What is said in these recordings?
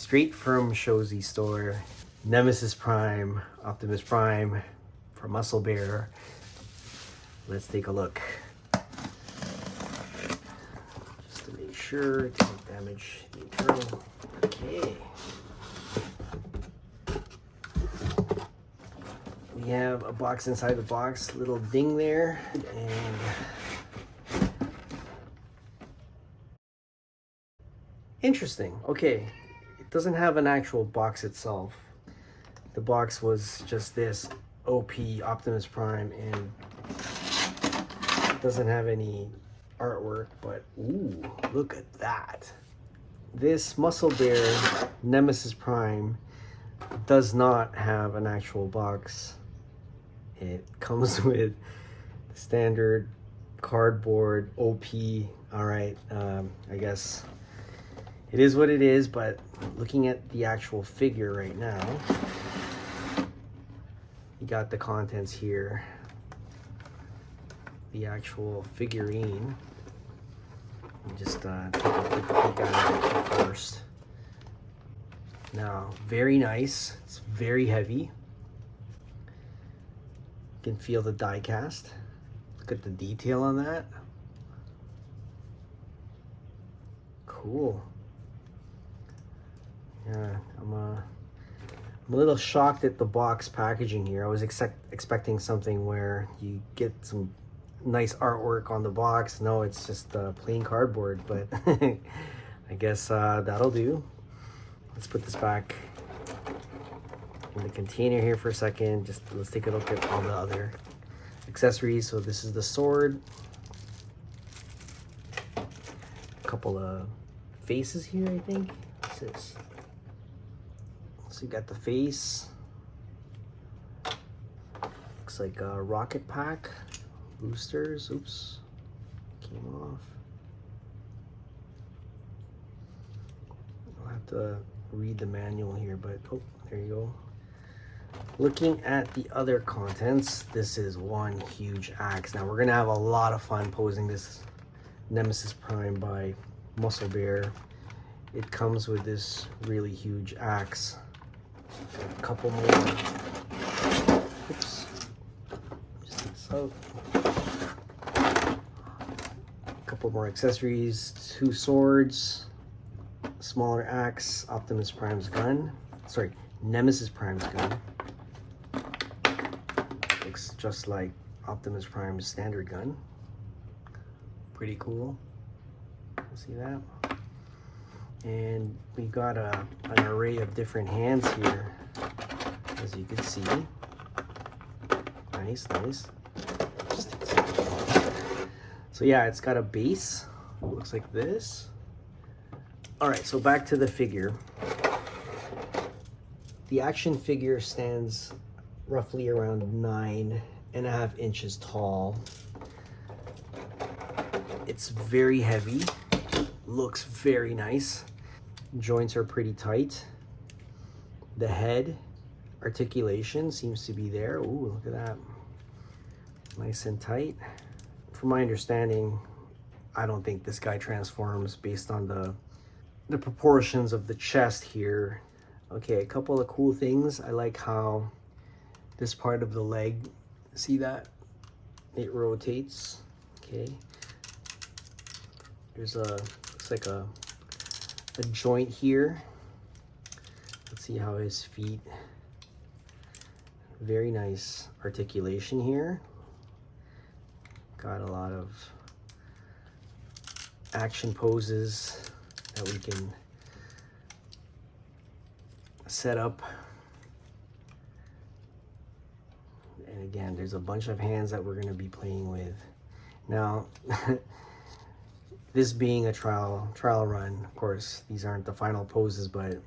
Straight from Shozy store. Nemesis Prime, Optimus Prime for MuscleBear. Let's take a look. Just to make sure to not damage the internal. Okay. We have a box inside the box, little ding there, and interesting. Okay, it doesn't have an actual box itself. The box was just this OP Optimus Prime, and it doesn't have any artwork, but ooh, look at that. This MuscleBear Nemesis Prime does not have an actual box. It comes with the standard cardboard OP. All right, I guess it is what it is, but looking at the actual figure right now, you got the contents here. The actual figurine. Let me just take a quick peek at it first. Now, very nice. It's very heavy. You can feel the die cast. Look at the detail on that. Cool. Yeah, I'm a little shocked at the box packaging here. I was expecting something where you get some nice artwork on the box. No, it's just plain cardboard, but I guess that'll do. Let's put this back in the container here for a second. Just let's take a look at all the other accessories. So this is the sword. A couple of faces here, I think. What's this? So you got the face. Looks like a rocket pack. Boosters. Oops. Came off. I'll have to read the manual here, but oh, there you go. Looking at the other contents, this is one huge axe. Now we're gonna have a lot of fun posing this Nemesis Prime by MuscleBear. It comes with this really huge axe. A couple more. Oops. Just take this out. A couple more accessories. 2 swords. Smaller axe. Optimus Prime's gun. Sorry, Nemesis Prime's gun. Looks just like Optimus Prime's standard gun. Pretty cool. See that? And we got an array of different hands here, as you can see. Nice, nice. So yeah, it's got a base. Looks like this. All right, so back to the figure. The action figure stands roughly around 9.5 inches tall. It's very heavy. Looks very nice. Joints are pretty tight. The head articulation seems to be there. Ooh, look at that. Nice and tight. From my understanding, I don't think this guy transforms based on the proportions of the chest here. Okay, a couple of cool things. I like how this part of the leg, see that? It rotates. Okay. There's looks like a joint here. Let's see how his feet, very nice articulation here. Got a lot of action poses that we can set up. And again, there's a bunch of hands that we're going to be playing with. Now, this being a trial run, of course, these aren't the final poses, but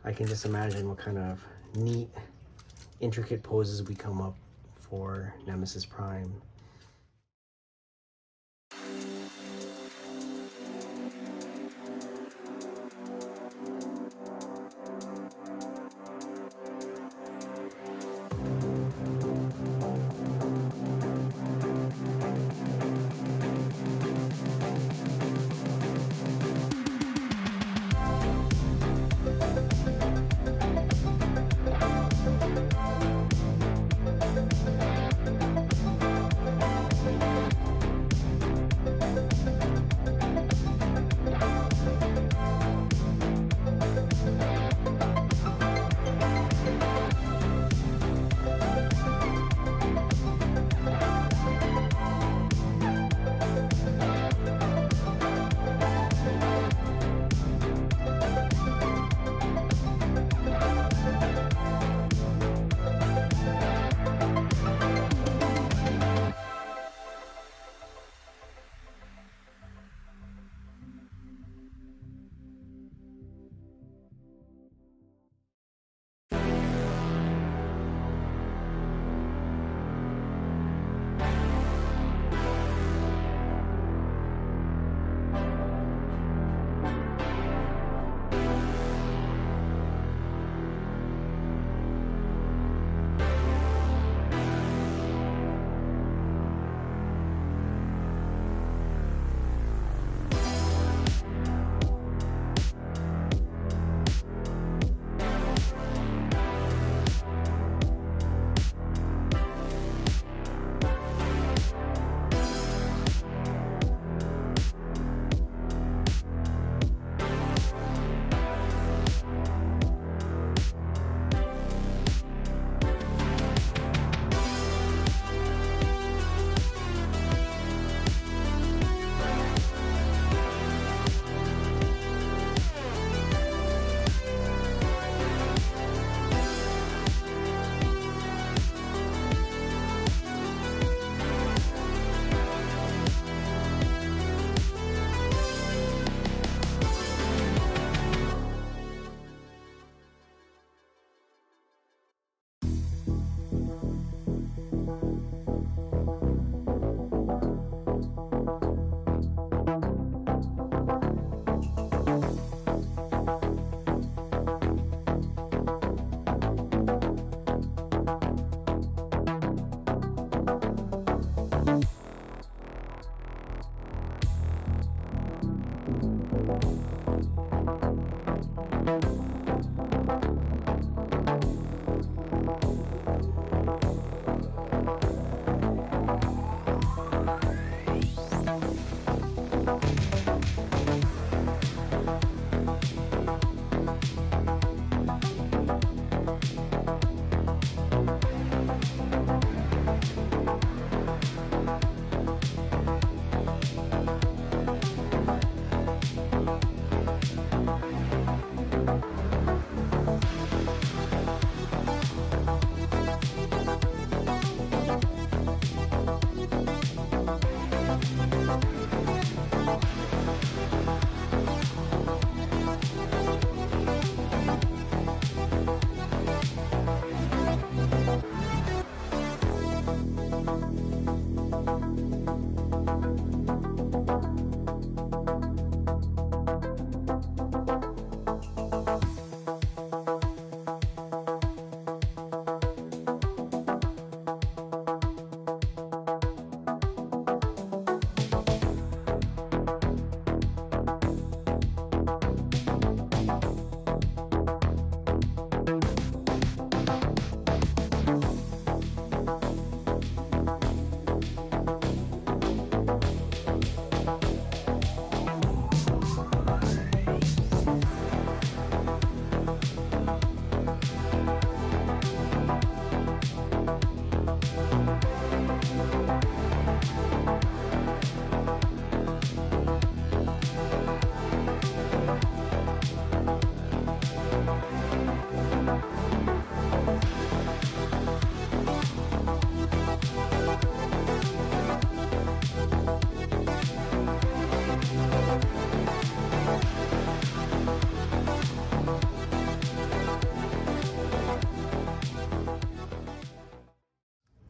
I can just imagine what kind of neat, intricate poses we come up for Nemesis Prime.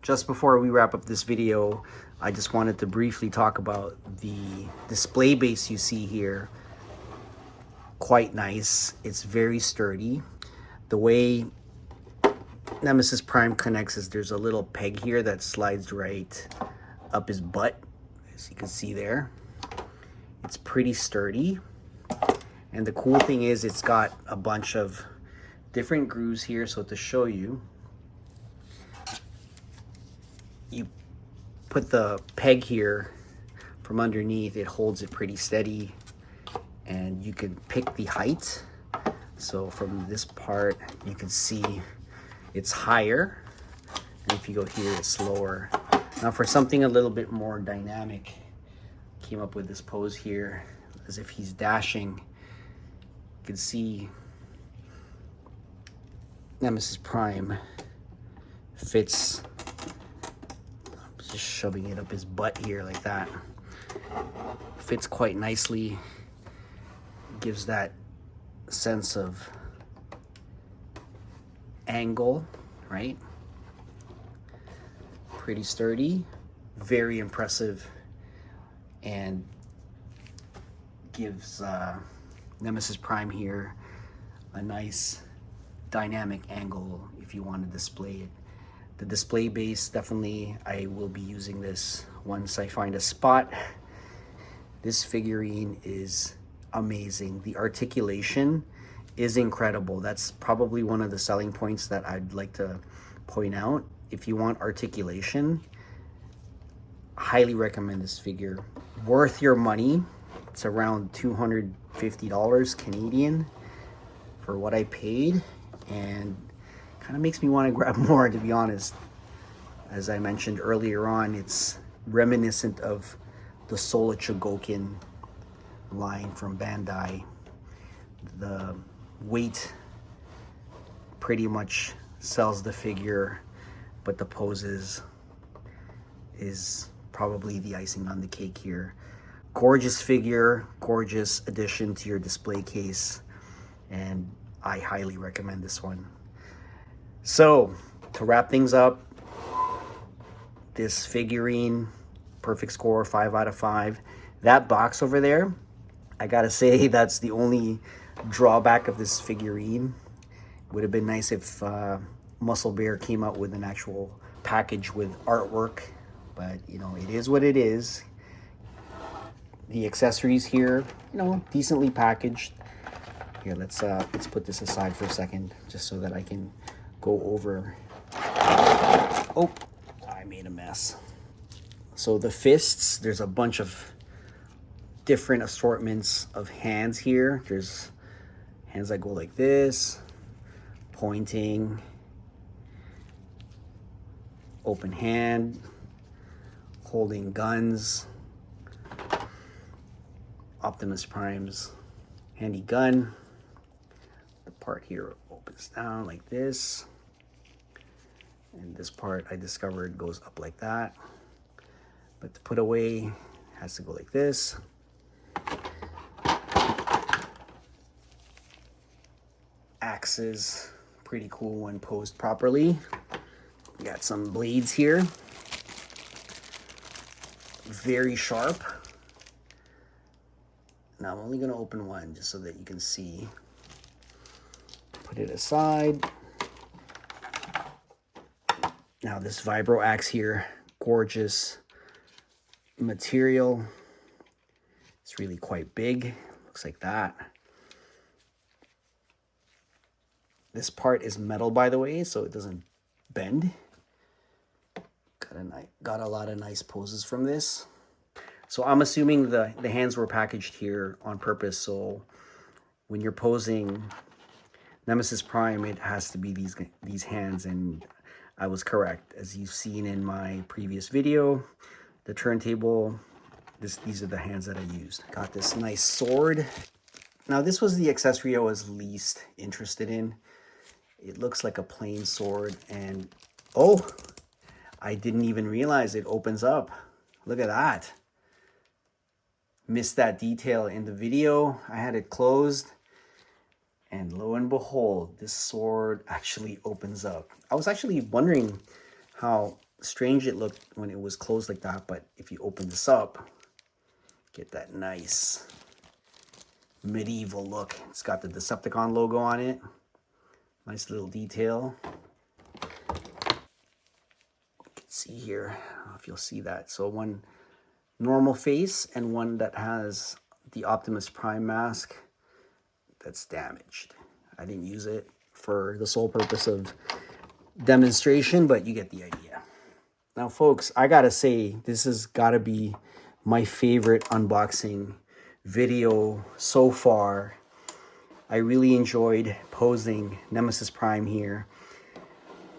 Just before we wrap up this video, I just wanted to briefly talk about the display base you see here. Quite nice. It's very sturdy. The way Nemesis Prime connects is there's a little peg here that slides right up his butt, as you can see there. It's pretty sturdy. And the cool thing is it's got a bunch of different grooves here. So to show you, you put the peg here from underneath, it holds it pretty steady, and you can pick the height. So from this part, you can see it's higher, and if you go here, it's lower. Now for something a little bit more dynamic, came up with this pose here, as if he's dashing. You can see Nemesis Prime fits, just shoving it up his butt here like that. Fits quite nicely, gives that sense of angle, right? Pretty sturdy, very impressive, and gives Nemesis Prime here a nice dynamic angle if you want to display it. The display base, definitely I will be using this once I find a spot. This figurine is amazing. The articulation is incredible. That's probably one of the selling points that I'd like to point out. If you want articulation, highly recommend this figure. Worth your money. It's around $250 Canadian for what I paid, and kind of makes me want to grab more, to be honest. As I mentioned earlier on, it's reminiscent of the Sola Chogokin line from Bandai. The weight pretty much sells the figure, but the poses is probably the icing on the cake here. Gorgeous figure, gorgeous addition to your display case, and I highly recommend this one. So, to wrap things up, this figurine, perfect score, 5 out of 5. That box over there, I gotta say, that's the only drawback of this figurine. Would have been nice if MuscleBear came out with an actual package with artwork, but you know, it is what it is. The accessories here, you know, decently packaged. Here, let's put this aside for a second, just so that I can go over. Oh, I made a mess. So the fists, there's a bunch of different assortments of hands here. There's hands that go like this, pointing, open hand, holding guns, Optimus Prime's handy gun. The part here opens down like this, and this part I discovered goes up like that, but to put away has to go like this. Axes, pretty cool when posed properly. We got some blades here, very sharp. Now I'm only gonna open one just so that you can see. Put it aside. Now this vibro axe here, gorgeous material. It's really quite big, looks like that. This part is metal, by the way, so it doesn't bend. Got a lot of nice poses from this. So I'm assuming the hands were packaged here on purpose, so when you're posing Nemesis Prime, it has to be these hands, and I was correct. As you've seen in my previous video, the turntable, these are the hands that I used. Got this nice sword. Now this was the accessory I was least interested in. It looks like a plain sword, and oh, I didn't even realize it opens up. Look at that. Missed that detail in the video. I had it closed, and lo and behold, this sword actually opens up. I was actually wondering how strange it looked when it was closed like that, but if you open this up, get that nice medieval look. It's got the Decepticon logo on it. Nice little detail. You can see here, I don't know if you'll see that. So one normal face and one that has the Optimus Prime mask that's damaged. I didn't use it for the sole purpose of demonstration, but you get the idea. Now folks, I gotta say, this has gotta be my favorite unboxing video so far. I really enjoyed posing Nemesis Prime here.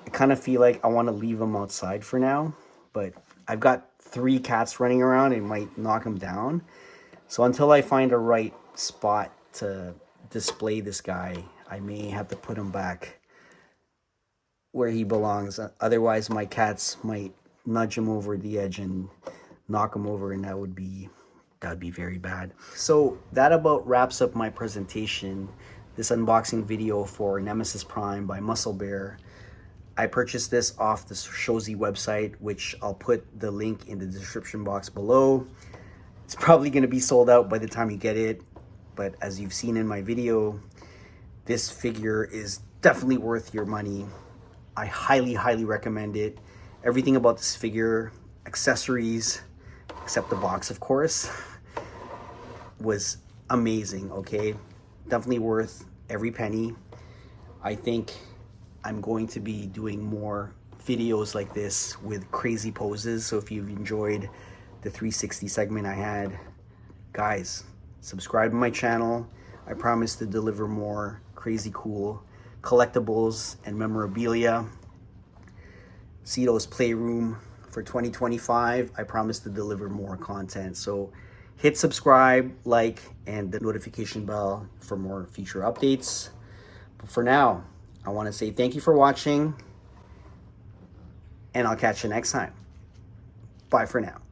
I kind of feel like I want to leave him outside for now, but I've got 3 cats running around and might knock him down. So until I find a right spot to display this guy, I may have to put him back where he belongs. Otherwise, my cats might nudge him over the edge and knock him over, and that would be very bad. So that about wraps up my presentation, this unboxing video for Nemesis Prime by MuscleBear. I purchased this off the Shozy website, which I'll put the link in the description box below. It's probably going to be sold out by the time you get it, but as you've seen in my video, this figure is definitely worth your money. I highly recommend it. Everything about this figure, accessories, except the box of course, was amazing. Okay, definitely worth every penny. I think I'm going to be doing more videos like this with crazy poses, so if you've enjoyed the 360 segment I had, guys, subscribe to my channel. I promise to deliver more crazy cool collectibles and memorabilia. Cito's Playroom for 2025, I promise to deliver more content. So hit subscribe, like, and the notification bell for more future updates. But for now, I want to say thank you for watching, and I'll catch you next time. Bye for now.